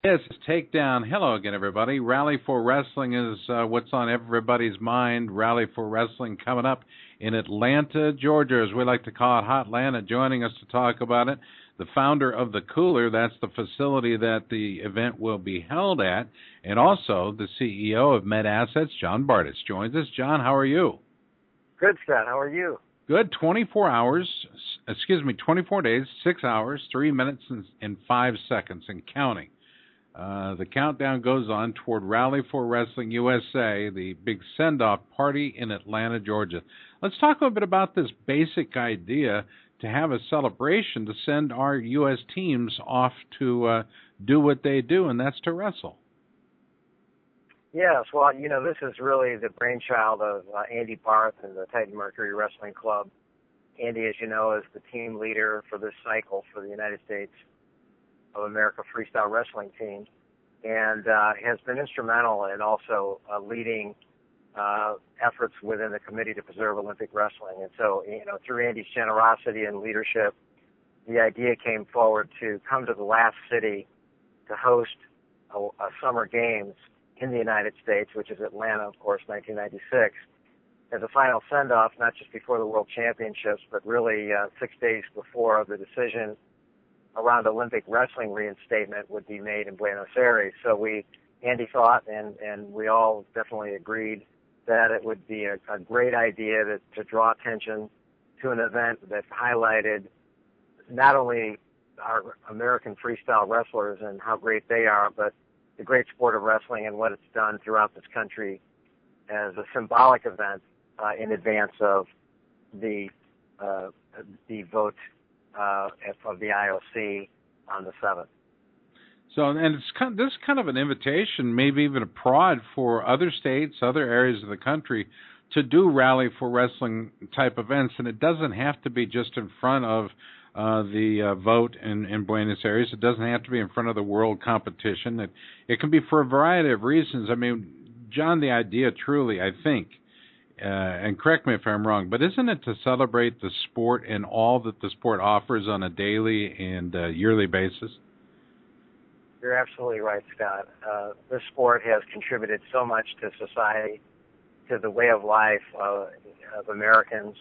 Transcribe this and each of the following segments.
Yes, it's Takedown. Hello again, everybody. Rally4Wrestling is what's on everybody's mind. Rally4Wrestling coming up in Atlanta, Georgia, as we like to call it, Hotlanta. Joining us to talk about it, the founder of The Cooler. That's the facility that the event will be held at. And also the CEO of Med Assets, John Bardis, joins us. John, how are you? Good, Stann. How are you? Good. 24 days, 6 hours, 3 minutes, and 5 seconds, and counting. The countdown goes on toward Rally4Wrestling USA, the big send-off party in Atlanta, Georgia. Let's talk a little bit about this basic idea to have a celebration to send our U.S. teams off to do what they do, and that's to wrestle. Yes, well, this is really the brainchild of Andy Barth and the Titan Mercury Wrestling Club. Andy, as you know, is the team leader for this cycle for the United States of America freestyle wrestling team, and has been instrumental in also leading efforts within the Committee to Preserve Olympic Wrestling. And so, through Andy's generosity and leadership, the idea came forward to come to the last city to host a Summer Games in the United States, which is Atlanta, of course, 1996, as a final send-off, not just before the World Championships, but really 6 days before the decision around Olympic wrestling reinstatement would be made in Buenos Aires. So Andy thought, and we all definitely agreed, that it would be a great idea to draw attention to an event that highlighted not only our American freestyle wrestlers and how great they are, but the great sport of wrestling and what it's done throughout this country as a symbolic event in advance of the vote of the IOC on the 7th. So, and this is kind of an invitation, maybe even a prod for other states, other areas of the country to do Rally4Wrestling type events, and it doesn't have to be just in front of the vote in Buenos Aires. It doesn't have to be in front of the world competition. It can be for a variety of reasons. I mean, John, the idea truly, I think, and correct me if I'm wrong, but isn't it to celebrate the sport and all that the sport offers on a daily and yearly basis? You're absolutely right, Scott. This sport has contributed so much to society, to the way of life of Americans,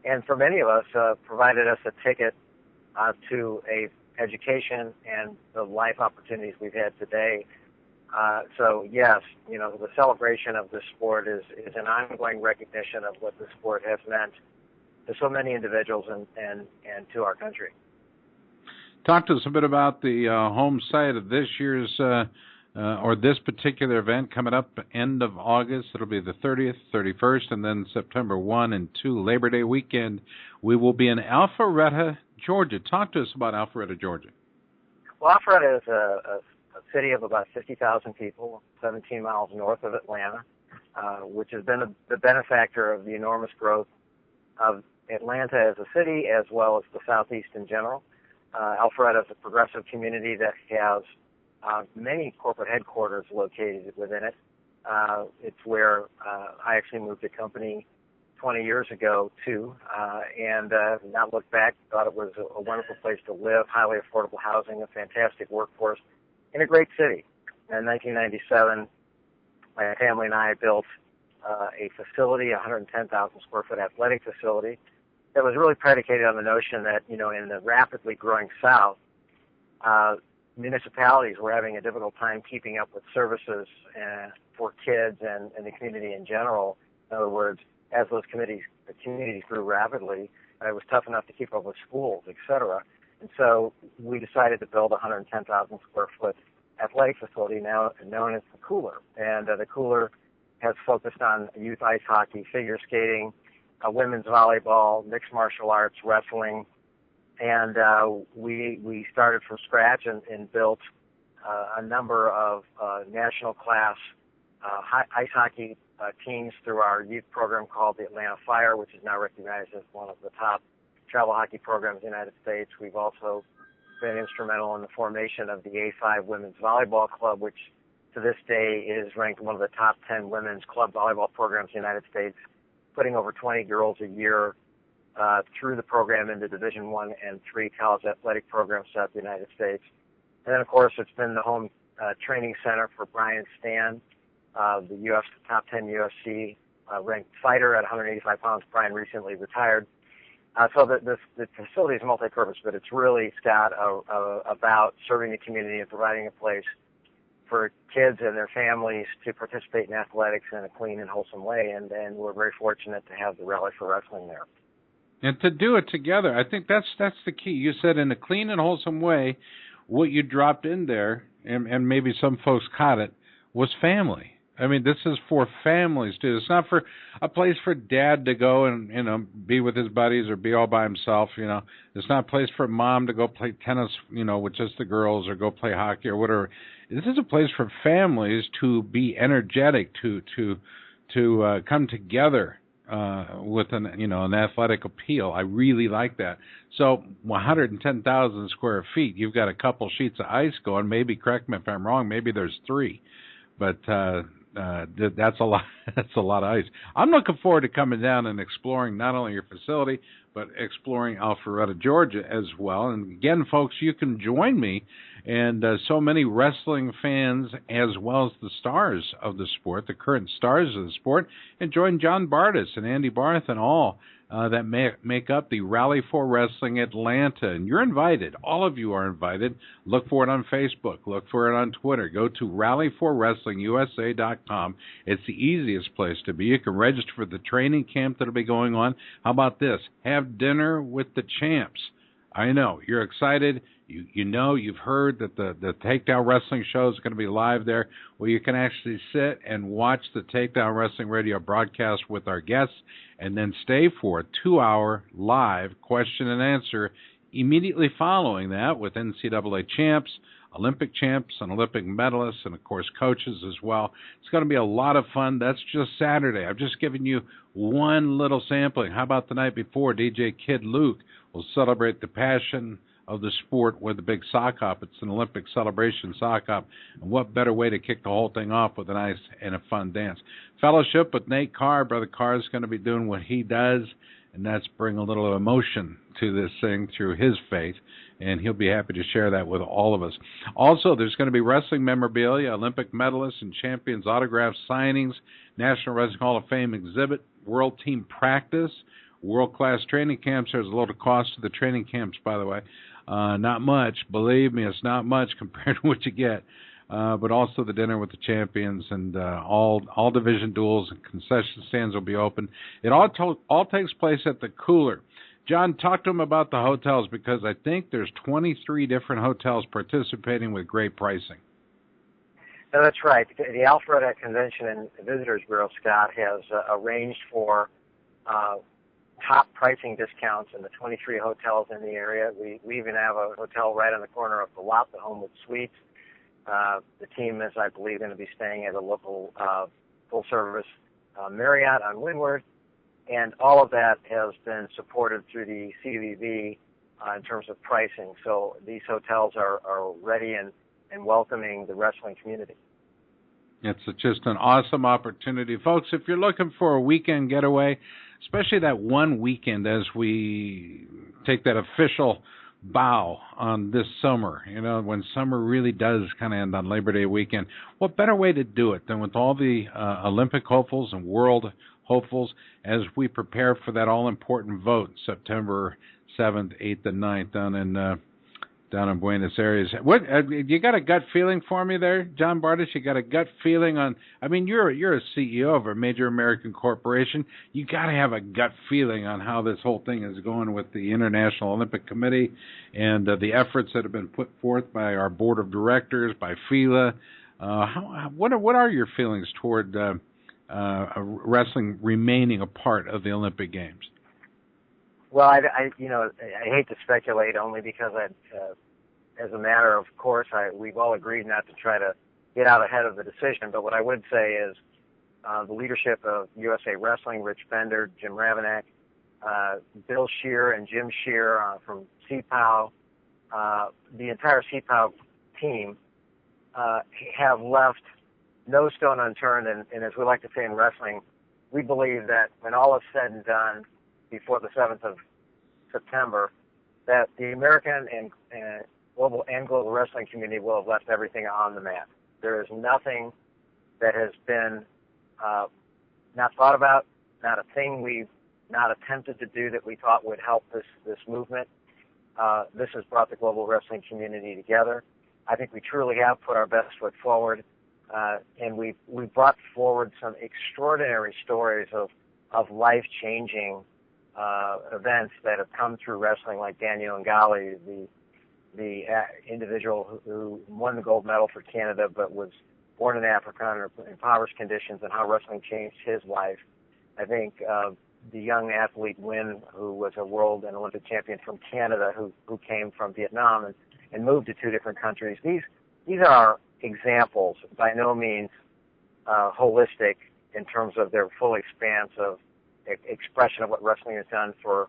and for many of us, provided us a ticket to a education and the life opportunities we've had today. So yes, the celebration of this sport is an ongoing recognition of what the sport has meant to so many individuals and to our country. Talk to us a bit about the home site of this year's or this particular event coming up end of August. It'll be the 30th, 31st, and then September 1 and 2, Labor Day weekend. We will be in Alpharetta, Georgia. Talk to us about Alpharetta, Georgia. Well, Alpharetta is a city of about 50,000 people, 17 miles north of Atlanta, which has been the benefactor of the enormous growth of Atlanta as a city as well as the Southeast in general. Alpharetta is a progressive community that has many corporate headquarters located within it. It's where I actually moved the company 20 years ago, too, and not looked back, thought it was a wonderful place to live, highly affordable housing, a fantastic workforce, in a great city. In 1997, my family and I built a facility, a 110,000 square foot athletic facility, that was really predicated on the notion that, in the rapidly growing South, municipalities were having a difficult time keeping up with services for kids and the community in general. In other words, as the communities grew rapidly, it was tough enough to keep up with schools, et cetera. And so we decided to build a 110,000 square foot athletic facility now known as the Cooler. And the Cooler has focused on youth ice hockey, figure skating, women's volleyball, mixed martial arts, wrestling, and we started from scratch and built a number of national class ice hockey teams through our youth program called the Atlanta Fire, which is now recognized as one of the top travel hockey programs in the United States. We've also been instrumental in the formation of the A5 Women's Volleyball Club, which to this day is ranked one of the top 10 women's club volleyball programs in the United States, putting over 20 girls a year through the program into Division I and III college athletic programs throughout the United States. And then, of course, it's been the home training center for Brian Stann, the top 10 UFC ranked fighter at 185 pounds. Brian recently retired. So the facility is multi-purpose, but it's really, Scott, about serving the community and providing a place for kids and their families to participate in athletics in a clean and wholesome way. And we're very fortunate to have the Rally4Wrestling there. And to do it together, I think that's the key. You said in a clean and wholesome way. What you dropped in there, and maybe some folks caught it, was family. I mean, this is for families too. It's not for a place for dad to go and be with his buddies or be all by himself. It's not a place for mom to go play tennis, with just the girls, or go play hockey or whatever. This is a place for families to be energetic, to come together with an athletic appeal. I really like that. So 110,000 square feet. You've got a couple sheets of ice going. Maybe, correct me if I'm wrong, maybe there's 3, but that's a lot. That's a lot of ice. I'm looking forward to coming down and exploring not only your facility, but exploring Alpharetta, Georgia as well. And again, folks, you can join me and so many wrestling fans, as well as the stars of the sport, the current stars of the sport, and join John Bardis and Andy Barth and all that make up the Rally4Wrestling Atlanta. And you're invited. All of you are invited. Look for it on Facebook. Look for it on Twitter. Go to Rally4WrestlingUSA.com. It's the easiest place to be. You can register for the training camp that will be going on. How about this? Have dinner with the champs. I know. You're excited. You've heard that the Takedown Wrestling show is going to be live there. Well, you can actually sit and watch the Takedown Wrestling radio broadcast with our guests and then stay for a 2-hour live question and answer immediately following that with NCAA champs, Olympic champs, and Olympic medalists, and, of course, coaches as well. It's going to be a lot of fun. That's just Saturday. I've just given you one little sampling. How about the night before? DJ Kid Luke will celebrate the passion of the sport with a big sock hop. It's an Olympic celebration sock hop. And what better way to kick the whole thing off with a nice and a fun dance. Fellowship with Nate Carr. Brother Carr is going to be doing what he does, and that's bring a little emotion to this thing through his faith, and he'll be happy to share that with all of us. Also, there's going to be wrestling memorabilia, Olympic medalists and champions autograph signings, National Wrestling Hall of Fame exhibit, world team practice, world-class training camps. There's a little cost to the training camps, by the way. Not much. Believe me, it's not much compared to what you get. But also the dinner with the champions, and all division duels and concession stands will be open. It all takes place at the Cooler. John, talk to him about the hotels, because I think there's 23 different hotels participating with great pricing. No, that's right. The Alpharetta Convention and Visitors Bureau, Scott, has arranged for top pricing discounts in the 23 hotels in the area. We even have a hotel right on the corner of the lot, the Homewood Suites. The team is, I believe, going to be staying at a local full-service Marriott on Windward, and all of that has been supported through the CVB in terms of pricing. So these hotels are ready and welcoming the wrestling community. It's just an awesome opportunity. Folks, if you're looking for a weekend getaway, especially that one weekend as we take that official bow on this summer, when summer really does kind of end on Labor Day weekend, what better way to do it than with all the Olympic hopefuls and world hopefuls as we prepare for that all-important vote September 7th, 8th, and 9th down in Buenos Aires. What you got a gut feeling for me there, John Bardis? You got a gut feeling on? I mean, you're a CEO of a major American corporation. You got to have a gut feeling on how this whole thing is going with the International Olympic Committee and the efforts that have been put forth by our board of directors, by FILA. What are your feelings toward wrestling remaining a part of the Olympic Games? Well, I hate to speculate, only because as a matter of course, we've all agreed not to try to get out ahead of the decision. But what I would say is the leadership of USA Wrestling, Rich Bender, Jim Ravenak, Bill Scheer and Jim Scheer from CPOW, the entire CPOW team have left no stone unturned. And as we like to say in wrestling, we believe that when all is said and done, before the 7th of September, that the American and global wrestling community will have left everything on the mat. There is nothing that has been not thought about, not a thing we've not attempted to do that we thought would help this movement. This has brought the global wrestling community together. I think we truly have put our best foot forward, and we've brought forward some extraordinary stories of life-changing events that have come through wrestling, like Daniel Ngali, the individual who won the gold medal for Canada but was born in Africa under impoverished conditions, and how wrestling changed his life. I think the young athlete Win, who was a world and Olympic champion from Canada, who came from Vietnam and moved to two different countries. These are examples, by no means holistic in terms of their full expanse of expression of what wrestling has done for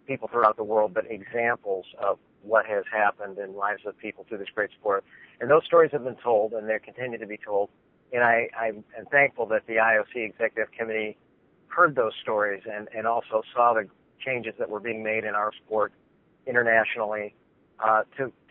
people throughout the world, but examples of what has happened in lives of people through this great sport. And those stories have been told, and they continue to be told. And I am thankful that the IOC Executive Committee heard those stories and also saw the changes that were being made in our sport internationally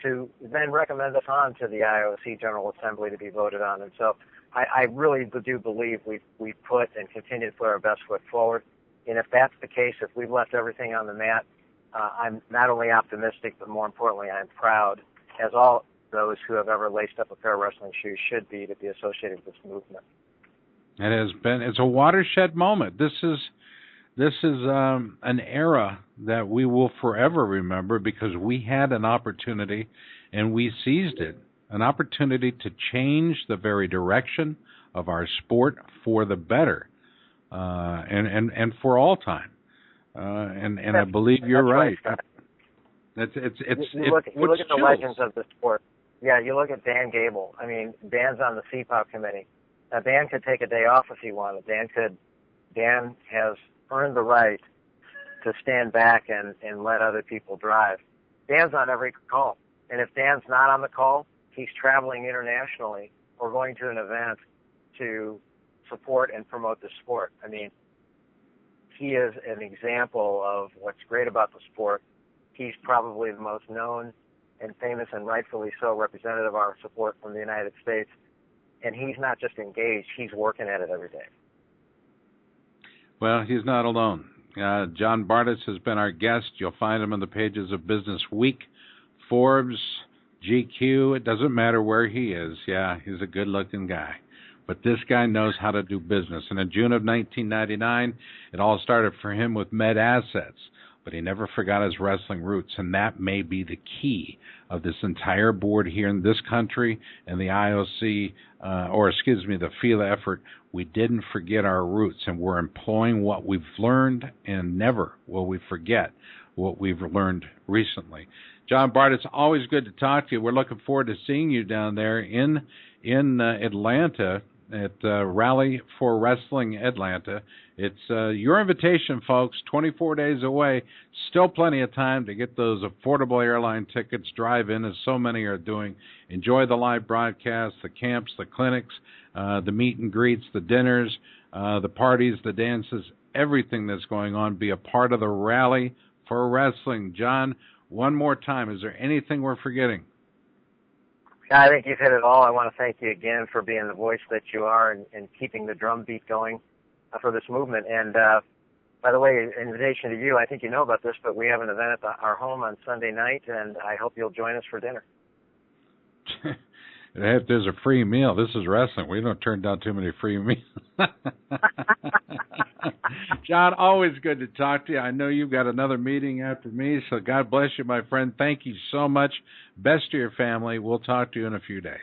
to then recommend us on to the IOC General Assembly to be voted on. And so I really do believe we've put and continue to put our best foot forward. And if that's the case, if we've left everything on the mat, I'm not only optimistic, but more importantly, I'm proud, as all those who have ever laced up a pair of wrestling shoes should be, to be associated with this movement. It's a watershed moment. This is an era that we will forever remember, because we had an opportunity and we seized it, an opportunity to change the very direction of our sport for the better, and for all time. And I believe you're right. You look at the legends of the sport. Yeah, you look at Dan Gable. I mean, Dan's on the CPOP committee. Now, Dan could take a day off if he wanted. Dan has earned the right to stand back and let other people drive. Dan's on every call. And if Dan's not on the call, he's traveling internationally or going to an event to support and promote the sport. I mean, he is an example of what's great about the sport. He's probably the most known and famous, and rightfully so, representative of our support from the United States. And he's not just engaged, he's working at it every day. Well, he's not alone. John Bardis has been our guest. You'll find him on the pages of Business Week, Forbes, GQ. It doesn't matter where he is. Yeah, he's a good-looking guy. But this guy knows how to do business. And in June of 1999, it all started for him with Med Assets. But he never forgot his wrestling roots, and that may be the key of this entire board here in this country and the IOC, the FILA effort. We didn't forget our roots, and we're employing what we've learned, and never will we forget what we've learned recently. John Bardis, it's always good to talk to you. We're looking forward to seeing you down there in Atlanta at Rally4Wrestling Atlanta. It's your invitation, folks, 24 days away. Still plenty of time to get those affordable airline tickets, drive in, as so many are doing. Enjoy the live broadcasts, the camps, the clinics, the meet and greets, the dinners, the parties, the dances, everything that's going on. Be a part of the Rally for Wrestling. John, one more time, is there anything we're forgetting? I think you've hit it all. I want to thank you again for being the voice that you are and keeping the drumbeat going for this movement. And by the way, invitation to you, I think you know about this, but we have an event at our home on Sunday night, and I hope you'll join us for dinner. If there's a free meal, this is wrestling. We don't turn down too many free meals. John, always good to talk to you. I know you've got another meeting after me, so God bless you, my friend. Thank you so much. Best to your family. We'll talk to you in a few days.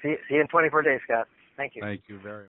See you in 24 days, Scott. Thank you. Thank you very much.